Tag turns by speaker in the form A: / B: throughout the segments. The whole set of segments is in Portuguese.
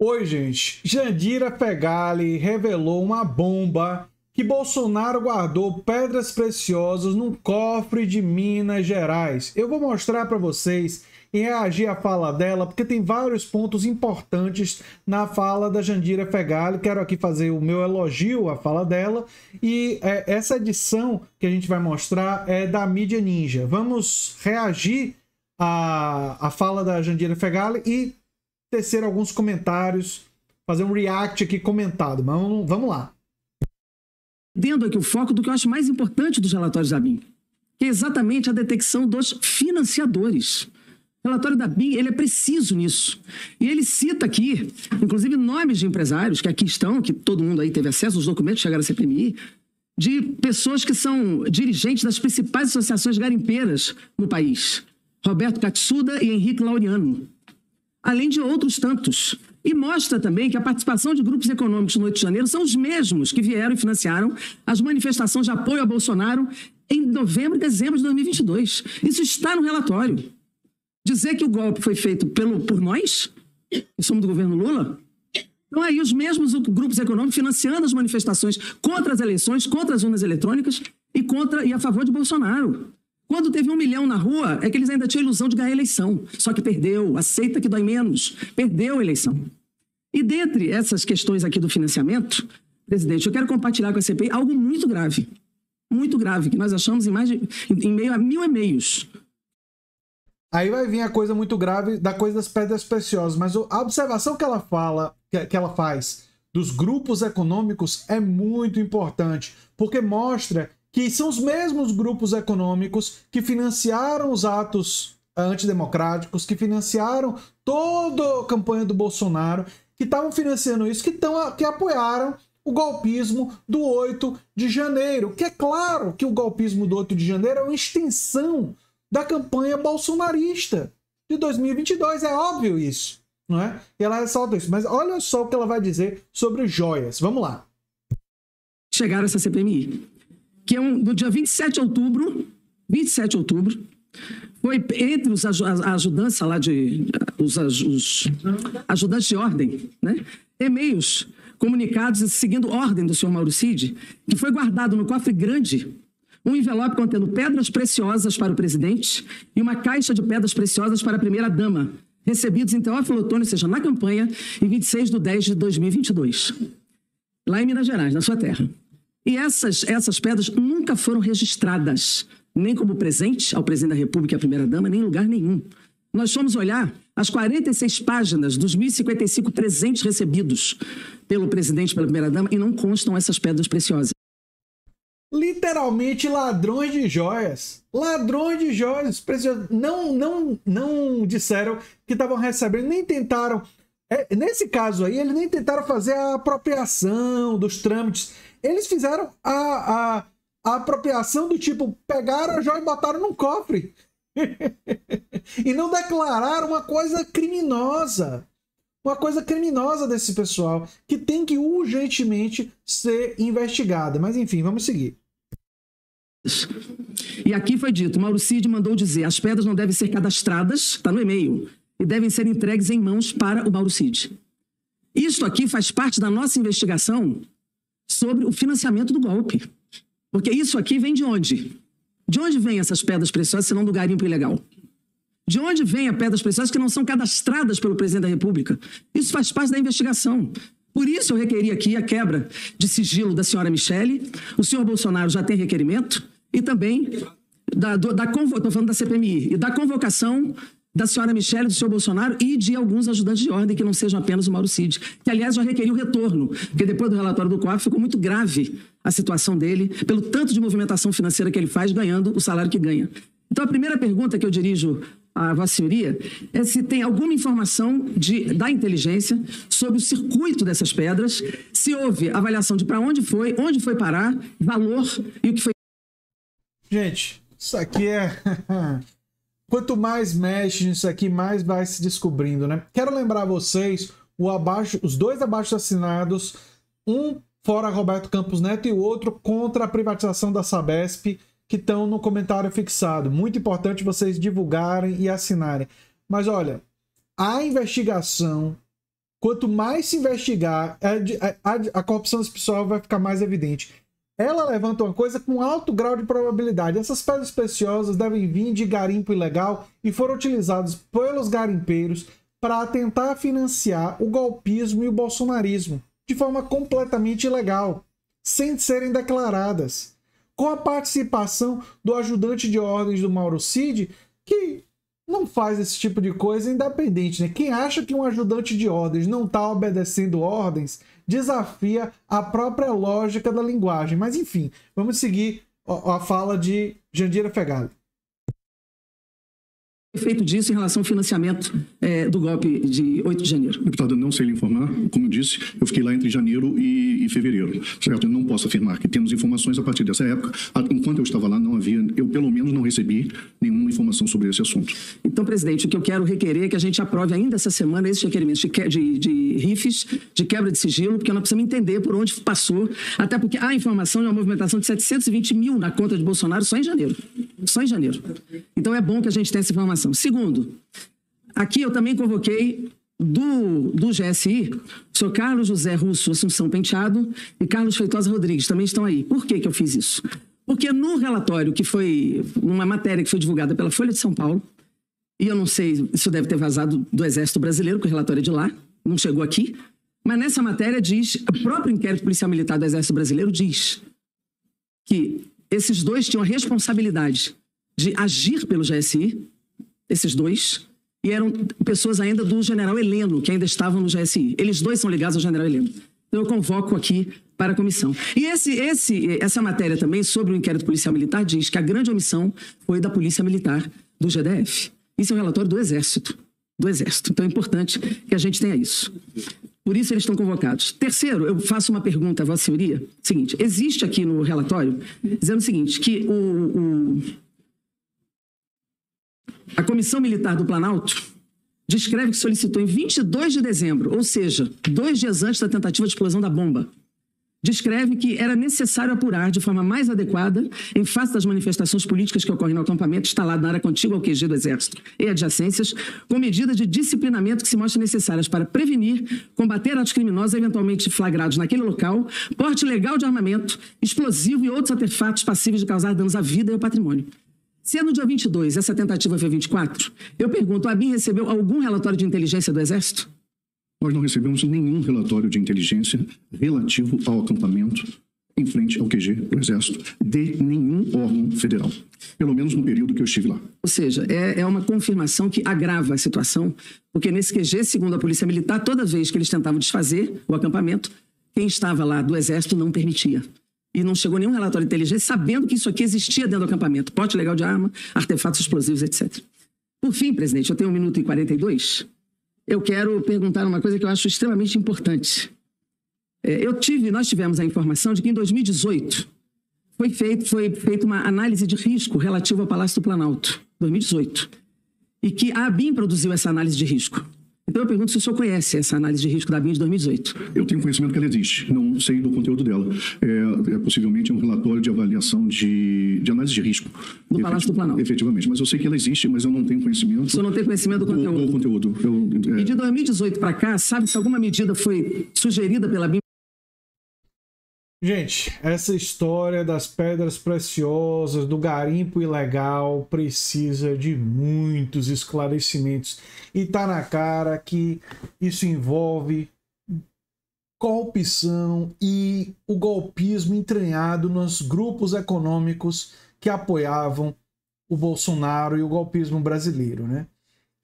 A: Oi, gente. Jandira Fegali revelou uma bomba que Bolsonaro guardou pedras preciosas num cofre de Minas Gerais. Eu vou mostrar para vocês e reagir à fala dela, porque tem vários pontos importantes na fala da Jandira Fegali. Quero aqui fazer o meu elogio à fala dela. E essa edição que a gente vai mostrar é da Mídia Ninja. Vamos reagir à fala da Jandira Fegali e tecer alguns comentários, fazer um react aqui comentado. Mas vamos lá.
B: Dando aqui o foco do que eu acho mais importante dos relatórios da BIM, que é exatamente a detecção dos financiadores. O relatório da BIM, ele é preciso nisso. E ele cita aqui, inclusive, nomes de empresários que aqui estão, que todo mundo aí teve acesso, os documentos chegaram à CPMI, de pessoas que são dirigentes das principais associações garimpeiras no país. Roberto Katsuda e Henrique Laureano. Além de outros tantos. E mostra também que a participação de grupos econômicos no 8 de janeiro são os mesmos que vieram e financiaram as manifestações de apoio a Bolsonaro em novembro e dezembro de 2022. Isso está no relatório. Dizer que o golpe foi feito por nós, que somos do governo Lula, então aí os mesmos grupos econômicos financiando as manifestações contra as eleições, contra as urnas eletrônicas e a favor de Bolsonaro. Quando teve 1 milhão na rua, é que eles ainda tinham a ilusão de ganhar a eleição. Só que perdeu, aceita que dói menos, perdeu a eleição. E dentre essas questões aqui do financiamento, presidente, eu quero compartilhar com a CPI algo muito grave, que nós achamos em meio a 1.000 e-mails.
A: Aí vai vir a coisa muito grave da coisa das pedras preciosas, mas a observação que ela fala, que ela faz dos grupos econômicos é muito importante, porque mostra que são os mesmos grupos econômicos que financiaram os atos antidemocráticos, que financiaram toda a campanha do Bolsonaro, que estavam financiando isso, que apoiaram o golpismo do 8 de janeiro. Que é claro que o golpismo do 8 de janeiro é uma extensão da campanha bolsonarista de 2022. É óbvio isso, não é? E ela ressalta isso. Mas olha só o que ela vai dizer sobre joias. Vamos lá.
B: Chegaram a essa CPMI. Que é no dia 27 de outubro, foi entre os ajudantes lá os ajudantes de ordem, né? E-mails comunicados seguindo ordem do senhor Mauro Cid, que foi guardado no cofre grande um envelope contendo pedras preciosas para o presidente e uma caixa de pedras preciosas para a primeira-dama, recebidos em Teófilo Otoni, ou seja, na campanha, em 26 de 10 de 2022, lá em Minas Gerais, na sua terra. E essas pedras nunca foram registradas, nem como presente ao presidente da República e à primeira-dama, nem em lugar nenhum. Nós fomos olhar as 46 páginas dos 1.055 presentes recebidos pelo presidente e pela primeira-dama e não constam essas pedras preciosas.
A: Literalmente ladrões de joias. Ladrões de joias preciosas. Não disseram que estavam recebendo, nem tentaram. Nesse caso aí, eles nem tentaram fazer a apropriação dos trâmites. Eles fizeram a apropriação do tipo, pegaram a joia e botaram num cofre. E não declararam uma coisa criminosa. Uma coisa criminosa desse pessoal, que tem que urgentemente ser investigada. Mas enfim, vamos seguir.
B: E aqui foi dito, Mauro Cid mandou dizer, as pedras não devem ser cadastradas, está no e-mail, e devem ser entregues em mãos para o Mauro Cid. Isto aqui faz parte da nossa investigação sobre o financiamento do golpe. Porque isso aqui vem de onde? De onde vêm essas pedras preciosas, se não do garimpo ilegal? De onde vêm as pedras preciosas que não são cadastradas pelo presidente da República? Isso faz parte da investigação. Por isso eu requeri aqui a quebra de sigilo da senhora Michele. O senhor Bolsonaro já tem requerimento. E também, estou falando da CPMI, e da convocação da senhora Michele, do senhor Bolsonaro e de alguns ajudantes de ordem que não sejam apenas o Mauro Cid. Que, aliás, já requeriu o retorno, porque depois do relatório do COAF ficou muito grave a situação dele, pelo tanto de movimentação financeira que ele faz, ganhando o salário que ganha. Então, a primeira pergunta que eu dirijo à Vossa Senhoria é se tem alguma informação da inteligência sobre o circuito dessas pedras, se houve avaliação de para onde foi parar, valor e o que foi.
A: Gente, isso aqui é... Quanto mais mexe nisso aqui, mais vai se descobrindo, né? Quero lembrar a vocês os dois abaixo-assinados, um fora Roberto Campos Neto e o outro contra a privatização da Sabesp, que estão no comentário fixado. Muito importante vocês divulgarem e assinarem. Mas olha, a investigação quanto mais se investigar, a corrupção desse pessoal vai ficar mais evidente. Ela levanta uma coisa com alto grau de probabilidade. Essas pedras preciosas devem vir de garimpo ilegal e foram utilizadas pelos garimpeiros para tentar financiar o golpismo e o bolsonarismo de forma completamente ilegal, sem serem declaradas, com a participação do ajudante de ordens do Mauro Cid, que não faz esse tipo de coisa independente, né? Quem acha que um ajudante de ordens não está obedecendo ordens desafia a própria lógica da linguagem. Mas enfim, vamos seguir a fala de Jandira Fegali.
B: Efeito disso em relação ao financiamento do golpe de 8 de janeiro.
C: Deputado, eu não sei lhe informar. Como eu disse, eu fiquei lá entre janeiro e fevereiro, certo? Eu não posso afirmar que temos informações a partir dessa época. Enquanto eu estava lá, não havia, eu pelo menos não recebi nenhuma informação sobre esse assunto.
B: Então, presidente, o que eu quero requerer é que a gente aprove ainda essa semana esses requerimentos de rifes, de quebra de sigilo, porque nós precisamos entender por onde passou, até porque há informação de uma movimentação de 720 mil na conta de Bolsonaro só em janeiro. Só em janeiro. Então é bom que a gente tenha essa informação. Segundo, aqui eu também convoquei do GSI, o senhor Carlos José Russo Assunção Penteado e Carlos Feitosa Rodrigues, também estão aí. Por que eu fiz isso? Porque no relatório que foi, uma matéria que foi divulgada pela Folha de São Paulo, e eu não sei, isso deve ter vazado do Exército Brasileiro, porque o relatório é de lá, não chegou aqui, mas nessa matéria diz, o próprio inquérito policial militar do Exército Brasileiro diz que esses dois tinham a responsabilidade de agir pelo GSI, esses dois, e eram pessoas ainda do general Heleno, que ainda estavam no GSI. Eles dois são ligados ao general Heleno. Então eu convoco aqui para a comissão. E essa matéria também sobre o inquérito policial militar diz que a grande omissão foi da Polícia Militar do GDF. Isso é um relatório do Exército. Então é importante que a gente tenha isso. Por isso eles estão convocados. Terceiro, eu faço uma pergunta à Vossa Senhoria. Seguinte, existe aqui no relatório, dizendo o seguinte, que a Comissão Militar do Planalto descreve que solicitou em 22 de dezembro, ou seja, 2 dias antes da tentativa de explosão da bomba, descreve que era necessário apurar de forma mais adequada, em face das manifestações políticas que ocorrem no acampamento instalado na área contígua ao QG do Exército e adjacências, com medidas de disciplinamento que se mostram necessárias para prevenir, combater atos criminosos eventualmente flagrados naquele local, porte legal de armamento, explosivo e outros artefatos passíveis de causar danos à vida e ao patrimônio. Se é no dia 22, essa tentativa foi 24, eu pergunto, a ABIN recebeu algum relatório de inteligência do Exército?
C: Nós não recebemos nenhum relatório de inteligência relativo ao acampamento em frente ao QG do Exército de nenhum órgão federal, pelo menos no período que eu estive lá.
B: Ou seja, é uma confirmação que agrava a situação, porque nesse QG, segundo a Polícia Militar, toda vez que eles tentavam desfazer o acampamento, quem estava lá do Exército não permitia. E não chegou nenhum relatório de inteligência sabendo que isso aqui existia dentro do acampamento. Porte legal de arma, artefatos explosivos, etc. Por fim, presidente, eu tenho 1 minuto e 42. Eu quero perguntar uma coisa que eu acho extremamente importante. Nós tivemos a informação de que em 2018 foi feita uma análise de risco relativa ao Palácio do Planalto, 2018, e que a ABIN produziu essa análise de risco. Então eu pergunto se o senhor conhece essa análise de risco da ABIN de 2018.
C: Eu tenho conhecimento que ela existe, não sei do conteúdo dela. Possivelmente um relatório de avaliação de análise de risco.
B: Do Palácio do Planalto.
C: Efetivamente, mas eu sei que ela existe, mas eu não tenho conhecimento. O
B: senhor não tem conhecimento do conteúdo?
C: Do conteúdo.
B: E de 2018 para cá, sabe se alguma medida foi sugerida pela ABIN?
A: Gente, essa história das pedras preciosas, do garimpo ilegal, precisa de muitos esclarecimentos. E tá na cara que isso envolve corrupção e o golpismo entranhado nos grupos econômicos que apoiavam o Bolsonaro e o golpismo brasileiro, né?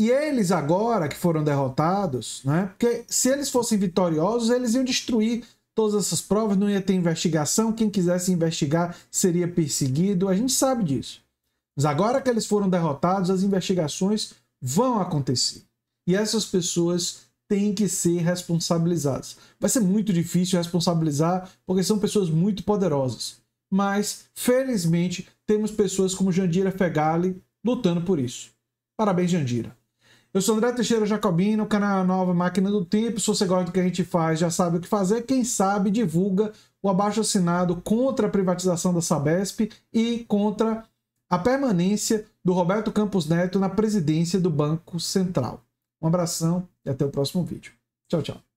A: E eles agora que foram derrotados, né? Porque se eles fossem vitoriosos, eles iam destruir todas essas provas, não ia ter investigação, quem quisesse investigar seria perseguido, a gente sabe disso. Mas agora que eles foram derrotados, as investigações vão acontecer. E essas pessoas têm que ser responsabilizadas. Vai ser muito difícil responsabilizar, porque são pessoas muito poderosas. Mas, felizmente, temos pessoas como Jandira Fegali lutando por isso. Parabéns, Jandira. Eu sou André Teixeira Jacobino, canal Nova Máquina do Tempo. Se você gosta do que a gente faz, já sabe o que fazer. Quem sabe, divulga o abaixo-assinado contra a privatização da Sabesp e contra a permanência do Roberto Campos Neto na presidência do Banco Central. Um abração e até o próximo vídeo. Tchau. Tchau, tchau.